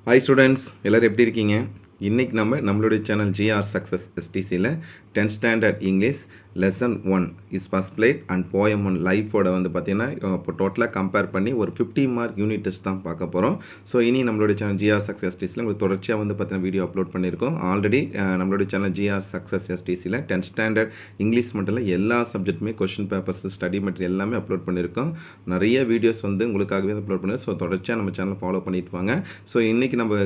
Hi students, எல்லோரும் எப்படி இருக்கீங்க? இன்றைக்கி நம்மளுடைய சேனல் ஜிஆர் சக்ஸஸ் எஸ்டிசியில் 10th standard English lesson 1 his first flight and poem 1 லைஃபோட பார்த்தீங்கன்னா இப்போ டோட்டலாக கம்பேர் பண்ணி ஒரு 50 மார்க் யூனிட் டெஸ்ட் தான் பார்க்க போகிறோம். ஸோ இனி நம்மளுடைய சேனல் ஜிஆர் சக்ஸஸ் எஸ்டிசியில் உங்களுக்கு தொடர்ச்சியாக பார்த்தீங்கன்னா வீடியோ அப்லோட் பண்ணியிருக்கோம். ஆல்ரெடி நம்மளுடைய சேனல் ஜிஆர் சக்ஸஸ் எஸ்டிசியில் 10th ஸ்டாண்டர்ட் இங்கிலீஷ் மட்டும் இல்லை எல்லா சப்ஜெக்ட்டுமே கொஷின் பேப்பர்ஸ் ஸ்டடி மெட்டீரியல் எல்லாமே அப்லோட் பண்ணியிருக்கோம். நிறைய வீடியோஸ் உங்களுக்காகவே அப்லோட் பண்ணியிருக்கோம். ஸோ தொடர்ச்சியாக நம்ம சேனலை ஃபாலோ பண்ணிட்டு வாங்க. ஸோ இன்றைக்கி நம்ம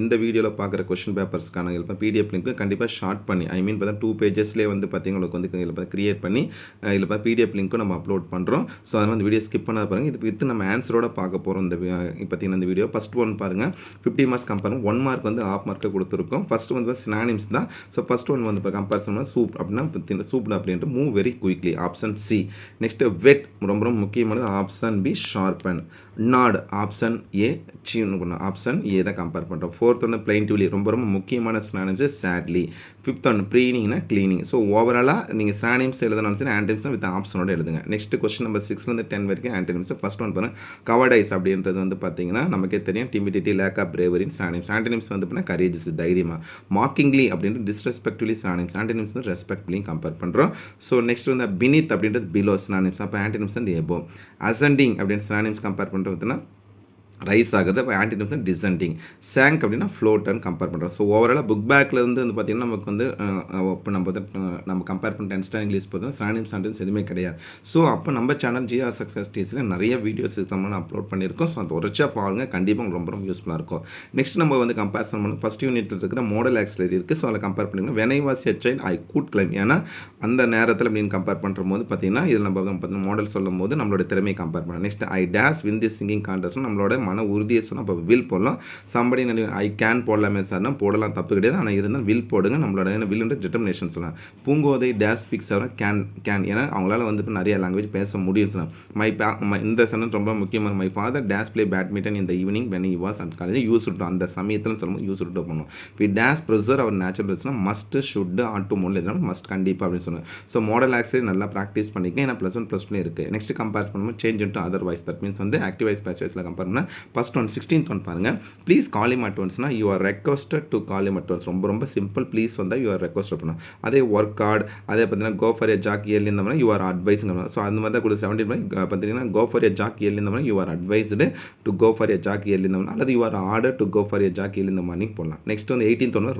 இந்த வீடியோவில் பார்க்குற கொஷின் பேப்பர்ஸ்க்கான பிடிஎஃப் லிங்க் கண்டிப்பாக ஷார்ட் பண்ணி பார்த்தா 2 பேஜஸ்லேயே பார்த்தீங்கன்னா இதில் கிரியேட் பண்ணி இதில் பிடிஎஃப் லிங்க்கும் நம்ம அப்லோட் பண்ணுறோம். ஸோ அதனால் இந்த வீடியோ ஸ்கிப் பண்ணாத பாருங்கள். இது வித்து நம்ம ஆன்சரோட பார்க்க போகிறோம். பார்த்தீங்கன்னா இந்த வீடியோ ஃபஸ்ட் ஒன் பாருங்கள். 50 மார்க்ஸ் கம்பேர் 1 மார்க் ஹாஃப் மார்க்கை கொடுத்துருக்கோம். ஃபஸ்ட்டு சினானிம்ஸ் தான். ஸோ ஃபஸ்ட் ஒன் இப்போ கம்பேரிசன் சூப் அப்படின்னா சூப் அப்படின்ட்டு move very quickly option C. Next whet ரொம்ப முக்கியமானது option B sharpen. Not option A seen option A தான் கம்பேர் பண்ணுறோம். ஃபோர்த் ஒன்று பிளைன்டிவ்லி ரொம்ப முக்கியமான சினானிம்ஸ் சேட்லி. ஃபிஃப்த் ஒன்று ப்ரீனிங்னா க்ளீனிங். ஸோ ஓவராலாக நீங்கள் சினானிம்ஸ் எழுதணும் சரி ஆன்டனிம்ஸ் வித் ஆப்ஷனோட எழுதுங்க. நெக்ஸ்ட் கொஸ்டின் நம்பர் 6 10 வரைக்கும் ஆன்டனிம்ஸ். ஃபர்ஸ்ட் ஒன் பாருங்கள் கவர்டைஸ் அப்படின்றது பார்த்தீங்கன்னா நமக்கே தெரியும் டிமிடிட்டி லேக் ஆஃப் பிரேவரின் சினானிம்ஸ். ஆன்டனிம்ஸ் பார்த்தீங்கன்னா கரேஜஸ் தைரியமாக. மார்க்கிங்லி அப்படின்றது டிஸ்ரெஸ்பெக்ட்லி சினானிம்ஸ். ஆன்டனிம்ஸ் ரெஸ்பெக்ட்லியும் கம்பேர் பண்ணுறோம். ஸோ நெக்ஸ்ட் பினித் அப்படின்றது பிலோ சினானிம்ஸ். அப்போ ஆன்டனிம்ஸ் எபோ. அசெண்டிங் அப்படின்னு சினானிம்ஸ் கம்பேர் பண்ணுறதுன்னா ரைஸ் ஆகுது. அப்போ ஆன்டினிம்ஸ் டிசெண்டிங். சேங்க் அப்படின்னா ஃப்ளோட்னு கம்பேர் பண்ணுறோம். ஸோ ஓவராலாக புக் பேக்கில் பார்த்திங்கன்னா நமக்கு இப்போ நம்ம கம்பேர் பண்ண 10th ஸ்டாண்டர்ட் இங்கிலீஷ் பார்த்தோம் சினானிம்ஸ் ஆன்டனிம்ஸ் எதுவுமே கிடையாது. ஸோ அப்போ நம்ம சேனல் ஜிஆர் சக்ஸஸ் டீஸில் நிறைய வீடியோஸ் நம்ம அப்லோட் பண்ணியிருக்கோம். ஸோ அந்த தொடர்ச்சியாக பாருங்கள், கண்டிப்பாக ரொம்ப யூஸ்ஃபுல்லாக இருக்கும். நெக்ஸ்ட் நம்ம கம்பேரிசன் பண்ணணும். ஃபஸ்ட் யூனிட்டில் இருக்கிற மாடல் ஆக்சிலரி இருக்குது. ஸோ அதில் கம்பேர் பண்ணிக்கணும். When I was a child I could claim. ஏன்னா அந்த நேரத்தில் அப்படின்னு கம்பேர் பண்ணுற போது பார்த்தீங்கன்னா இதில் நம்ம பார்த்தீங்கன்னா மாடல் சொல்லும் போது நம்மளோட திறமையை கம்பேர் பண்ணலாம். Next I days win the singing contest நம்மளோட மன உறுதியை சொன்னால் அப்போ வில் போடலாம். சம்படி ஐ கேன் போடலாமே சார்னா போடலாம், தப்பு கிடையாது. ஆனால் இருந்தால் வில் போடுங்க. நம்மளோட வில்ன்ற டிட்டர்மினேஷன் சொல்லலாம். பூங்கோதை டேஸ் ஸ்பீக்ஸ் கேன் ஏன்னா அவங்களால நிறைய லாங்குவேஜ் பேச முடியும் சொல்லலாம். இந்த சென்டென்ஸ் ரொம்ப முக்கியமான. My father dash play badminton இந்த evening when he was at college use விட்டோம். அந்த சமயத்தில் சொல்லும்போது யூஸ் விட்டு பண்ணணும். We dash preserve our natural resource must should ought மோடில் எதுனா மஸ்ட் கண்டிப்பாக அப்படின்னு சொன்னேன். ஸோ மாடல் ஆக்சிலரி நல்லா ப்ராக்டிஸ் பண்ணிக்க. ஏன்னா +1 +2 இருக்குது. நெக்ஸ்ட் கம்பேர் பண்ணும்போது change into otherwise that means active voice பேசிவ்ஸில் கம்பேர் பண்ணால் ஃபர்ஸ்ட் ஒன் 16th ஒன் பாருங்கள். ப்ளீஸ் கால் ஹிம் அட் ஒன்ஸ்னா you are requested to call him at once. ரொம்ப simple. Please you are request பண்ணணும். அதே work hard அதே பார்த்தீங்கன்னா go for a jog early இந்த மாதிரி யூ ஆர் அட்வைஸுங்க. ஸோ அந்த மாதிரி தான் கூட 17 பார்த்தீங்கன்னா go for a jog early இந்த மாதிரி you are advised to go for a jog early இந்த மாதிரி அல்லது you are ordered to go for a jog early இந்த மார்னிங் போடலாம். நெக்ஸ்ட் 18th ஒன்று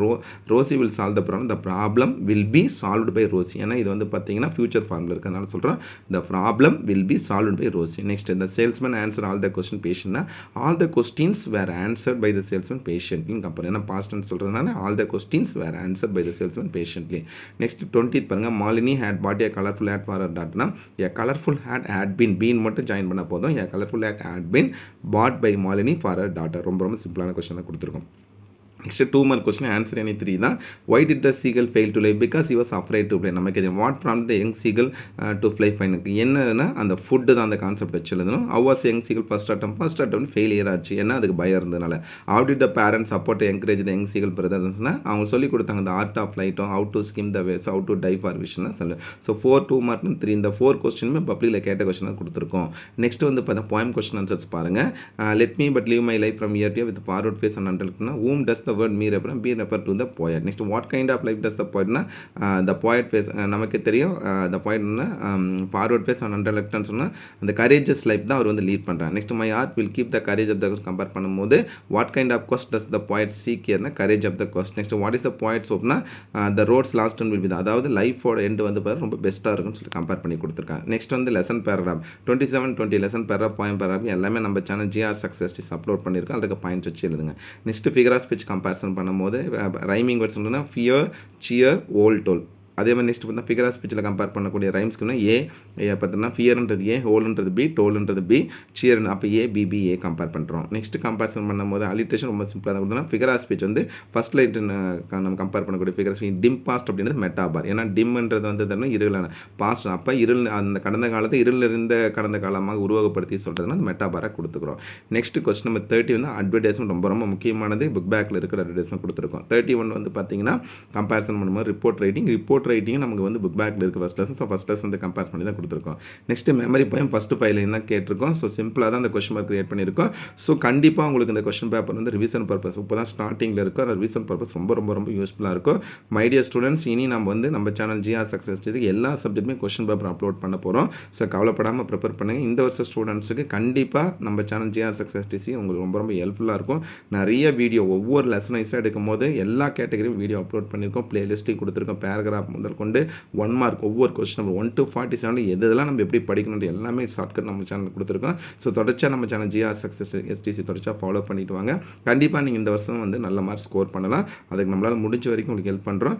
Rosy will solve the problem will be solved by Rosy. ஏன்னா இது பார்த்தீங்கன்னா future ஃபார்மில் இருக்கிறதுனால சொல்கிறேன் the problem will be solved by Rosy. Next the salesman answer all the question பேஷன்னா all the questions were answered by the salesman patiently compare. ஏன்னா past tense சொல்றதுனால all the questions were answered by the salesman patiently. Next 20th பாருங்க Malini had bought a colorful hat for her daughter. A colorful hat had been மட்டும் join பண்ண போதும். A colorful hat had been bought by Malini for her daughter. ரொம்ப சிம்பிளான question தான் கொடுத்திருக்கோம். Next 2 mark question answer any 3 தான். Why did the seagull fail to fly? Because he was afraid to fly. நமக்கு இது what prompted the young seagull to fly fine. என்னன்னா அந்த food தான் அந்த கான்செப்ட் வச்சு எழுதணும். How was young seagull first attempt failure ஆச்சு. ஏன்னா அதுக்கு பயம் இருந்ததுனால. How did the parents support encourage the young seagull brothersனா அவங்க சொல்லி கொடுத்தாங்க the art of flight, how to skim the waves, how to dive for vision. So 4 2 mark 3 இந்த 4 क्वेश्चनமே பப்ளிக்ல கேட்ட क्वेश्चन தான் கொடுத்திருக்கோம். நெக்ஸ்ட் பார்த்தா poem question answers பாருங்க. Let me but live my life from year to year with forward face and underline. Whom does the word me refer to the poet. Next what kind of life does the poet na the poet face நமக்கு தெரியும் the poet forward face and underline சொன்னா அந்த courageous life தான் அவர் lead பண்றாங்க. next my heart will keep the courage of the compare பண்ணும்போது what kind of quest does the poet seek here na courage of the quest. next what is the poet's hope na the road's last one will be அதாவது லைஃபோட end ரொம்ப பெஸ்டா இருக்கும்னு சொல்லி compare பண்ணி கொடுத்திருக்காங்க. Next lesson paragraph 27 20 lesson paragraph poem paragraph எல்லாமே நம்ம சேனல் ஜிஆர் சக்ஸஸ் அப்லோட் பண்ணியிருக்கோம். அதுக்கு பாயிண்ட்ஸ் வச்சு எழுதுங்க. Next figure of speech comparison பண்ணும்போது rhyming words fear cheer hole toll. அதே மாதிரி நெக்ஸ்ட் பார்த்தா ஃபிகர் ஆஃப் ஸ்பீச்சில் கம்பேர் பண்ணக்கூடிய ரைம்ஸ்க்குன்னா ஏ பார்த்தீங்கன்னா ஃபியர்ன்றது ஏ ஹோல்ன்றது பி டோல்ன்றது பி சியர் அப்போ ஏ பிபி ஏ கம்பேர் பண்ணுறோம். நெக்ஸ்ட் கம்பேரிசன் பண்ணும்போது அலிட்ரேஷன் ரொம்ப சிம்பிளாக தான் கொடுத்தோம்னா figure of speech first light நம்ம கம்பேர் பண்ணக்கூடிய ஃபிகர் ஸ்பீச் டிம் பாஸ்ட் அப்படின்றது மெட்டாபார். ஏன்னா டிம்ன்றது இருளான பாஸ்ட் அப்போ இருள் அந்த கடந்த காலத்தை இருள் இருந்த கடந்த காலமாக உருவகப்படுத்தி சொல்கிறதுனா அந்த மெட்டாபாராக கொடுத்துக்கிறோம். நெக்ஸ்ட் கொஸ்டின் நம்பர் 30 அட்வர்டைஸ்மெண்ட் ரொம்ப முக்கியமானது. புக் பேக்கில் இருக்கிற அட்வர்டைஸ்மெண்ட் கொடுத்துருக்கோம். 31 பார்த்தீங்கன்னா கம்பேரிசன் பண்ணும்போது ரிப்போர்ட் ரிப்போர்ட் ரைட்டிங் நமக்கு வந்து புக் பேக்கில் இருக்குது first lesson. So first lesson வந்து கம்பேர் பண்ணி தான் கொடுத்துருக்கோம். Next memory poem first 5 line தான் கேட்டிருக்கோம். ஸோ சிம்பிளாக தான் அந்த கொஸ்டின் மார்க் கிரியேட் பண்ணியிருக்கோம். ஸோ கண்டிப்பாக உங்களுக்கு இந்த கொஸ்டின் பேப்பர் வந்து ரிவிஷன் பர்பஸ் இப்போ தான் ஸ்டார்டிங்கில் இருக்கும். அந்த ரிவிஷன் பர்பஸ் ரொம்ப ரொம்ப ரொம்ப யூஸ்ஃபுல்லாக இருக்கும். மை டியர் ஸ்டூடெண்ட்ஸ், இனி நம்ம வந்து நம்ம சேனல் ஜிஆர் சக்ஸஸ் இதுக்கு எல்லா சப்ஜெக்ட்டுமே கொஸ்டின் பேப்பர் அப்லோட் பண்ண போகிறோம். ஸோ கவலைப்படாமல் ப்ரிப்பேர் பண்ணுங்கள். இந்த வருஷம் ஸ்டூடெண்ட்ஸுக்கு கண்டிப்பாக நம்ம சேனல் ஜிஆர் சக்ஸஸ் டிசி உங்களுக்கு ரொம்ப ரொம்ப ஹெல்ப்ஃபுல்லாக இருக்கும். நிறைய வீடியோ ஒவ்வொரு லெசன் வைஸாக எடுக்கும் போது எல்லா கேட்டகரியும் வீடியோ அப்லோட் பண்ணியிருக்கோம். பிளேலிஸ்ட்டையும் கொடுத்துருக்கோம். பேராகிராஃப் முதல் கொண்டு 1 மார்க் ஒவ்வொரு கொஸ்டின் நம்பர் 1 to 47 எதெல்லாம் நம்ம எப்படி படிக்கணும் எல்லாமே ஷார்ட்கட் நம்ம சேனல் கொடுத்துருக்கோம். ஸோ தொடர்ச்சியாக நம்ம சேனல் ஜிஆர் சக்ஸஸ் எஸ்டிசி தொடர்ச்சியாக ஃபாலோ பண்ணிட்டு வாங்க. கண்டிப்பாக நீங்கள் இந்த வருஷம் வந்து நல்ல மார்க் ஸ்கோர் பண்ணலாம். அதுக்கு நம்மளால் முடிஞ்ச வரைக்கும் உங்களுக்கு ஹெல்ப் பண்ணுறோம்.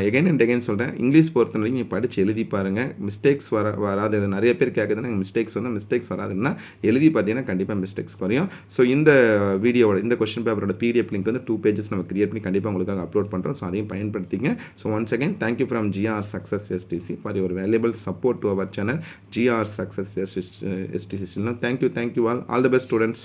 எகைன் அண்ட் எகைன் சொல்கிறேன், இங்கிலீஷ் பொறுத்த வரைக்கும் நீங்கள் படித்து எழுதி பாருங்கள். மிஸ்டேக்ஸ் வராது. நிறைய பேர் கேட்குதுன்னா மிஸ்டேக்ஸ் வந்து மிஸ்டேக்ஸ் வராதுன்னா எழுதி பார்த்தீங்கன்னா கண்டிப்பாக மிஸ்டேக்ஸ் குறையும். ஸோ இந்த வீடியோவோட இந்த கொஸ்டின் பேப்பரோட பிடிஎஃப் லிங்க் வந்து 2 pages நம்ம கிரியேட் பண்ணி கண்டிப்பாக உங்களுக்காக அப்லோட் பண்ணுறோம். ஸோ அதையும் பயன்படுத்திங்க. So once again thank you from GR success STC for your valuable support to our channel GR success STC. Thank you all the best students.